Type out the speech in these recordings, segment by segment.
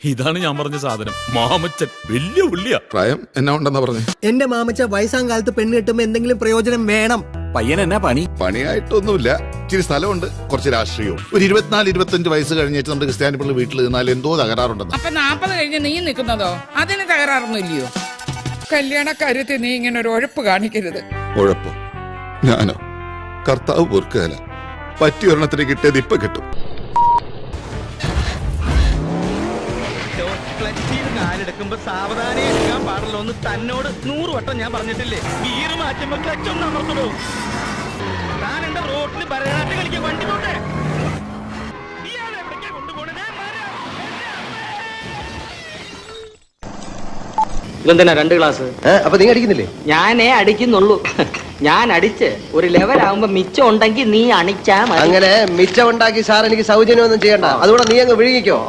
ഇതാണ് ഞാൻ പറഞ്ഞ സാധനം. മാമച്ചൻ വലിയ പുള്ളിയാ. പ്രായം എന്നാ ഉണ്ടെന്നാ പറഞ്ഞേ? എന്റെ മാമച്ച വയസ്സാം കാലത്ത് പെണ്ണ് കിട്ടുമ്പോ എന്തെങ്കിലും പ്രയോജനം വേണം. പയ്യൻ എന്നാ പണി? പണിയായിട്ടൊന്നുമില്ല, ഇച്ചിരി സ്ഥലമുണ്ട്, കുറച്ച് രാഷ്ട്രീയവും. ഒരു 24-25 വയസ്സ് കഴിഞ്ഞിട്ട് നമ്മുടെ ക്രിസ്ത്യാനി പിള്ളി വീട്ടിൽ നിന്നാൽ എന്തോ തകരാറുണ്ടെന്ന്. അപ്പൊ 40 കഴിഞ്ഞ് നീ നിൽക്കുന്നതോ? അതിന് തകരാറൊന്നുമില്ലയോ? കല്യാണക്കാര്യത്തിൽ നീ ഇങ്ങനെ ഒരു ഉഴപ്പ് കാണിക്കരുത്. ഉഴപ്പോ? ഞാനോ? കർത്താവ് പൊറുക്കുകയല്ല, പറ്റിയ ഒരെണ്ണത്തിന് കിട്ടിയത് ഇപ്പൊ കിട്ടും. കാലെടുക്കുമ്പോ സാവധാനം എടുക്കാൻ പാടില്ല എന്ന് തന്നോട് 100 വട്ടം ഞാൻ പറഞ്ഞിട്ടില്ലേ? ഗിയർ മാറ്റുമ്പോ ക്ലച്ച് ഒന്ന് അമർത്തണോ? താൻ എന്റെ റോഡിൽ ഭരതനാട്യം കളിക്കാൻ വണ്ടി പോട്ടെ. ഇയാളെ എവിടേക്കാ കൊണ്ടുപോണേ? ഇതെന്തിനാ 2 ഗ്ലാസ്? അപ്പൊ നീ അടിക്കുന്നില്ലേ? ഞാനേ അടിക്കുന്നുള്ളൂ. ഞാൻ അടിച്ച് ഒരു ലെവലാകുമ്പോ മിച്ചം ഉണ്ടെങ്കിൽ നീ അണിച്ചാ മതി. അങ്ങനെ മിച്ചം ഉണ്ടാക്കി സാർ എനിക്ക് സൗജന്യമൊന്നും ചെയ്യണ്ട, അതുകൂടെ നീ അങ്ങ് വിഴുങ്ങിക്കോ.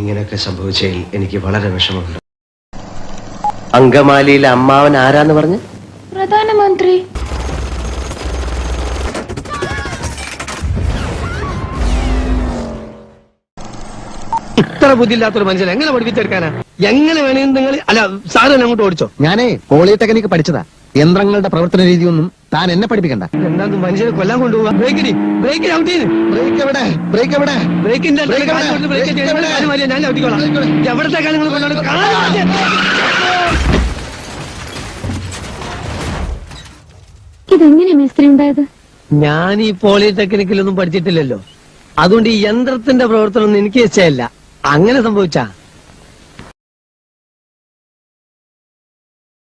ഇങ്ങനെയൊക്കെ സംഭവിച്ചതിൽ എനിക്ക് വളരെ വിഷമമുണ്ട്. അങ്കമാലിയിലെ അമ്മാവൻ ആരാന്ന് പറഞ്ഞു? പ്രധാനമന്ത്രി. ഇത്ര ബുദ്ധിയില്ലാത്തൊരു മനുഷ്യൻ എങ്ങനെ പഠിപ്പിച്ചെടുക്കാനാ? എങ്ങനെ വേണമെങ്കിൽ നിങ്ങൾ അല്ല സാറ് അങ്ങോട്ട് ഓടിച്ചോ. ഞാനേ പോളിടെക്നിക്ക് പഠിച്ചതാ. യന്ത്രങ്ങളുടെ പ്രവർത്തന രീതിയൊന്നും താൻ എന്നെ പഠിപ്പിക്കണ്ട. എന്താ മനുഷ്യനെ കൊല്ലാൻ കൊണ്ടുപോവാ? ബ്രേക്ക് ഔട്ട് ചെയ്ത് ബ്രേക്ക് എവിടെ? ബ്രേക്കിന്റെ ഞാൻ ഔട്ടിക്കോളാം. എവിടത്തെ കാര്യങ്ങൾ ഇതെങ്ങനെ മിസ്ത്രി ഉണ്ടായത്? ഞാൻ ഈ പോളിടെക്നിക്കിലൊന്നും പഠിച്ചിട്ടില്ലല്ലോ, അതുകൊണ്ട് ഈ യന്ത്രത്തിന്റെ പ്രവർത്തനം ഒന്നും എനിക്ക് ഇഷ്ടമല്ല. അങ്ങനെ സംഭവിച്ചാ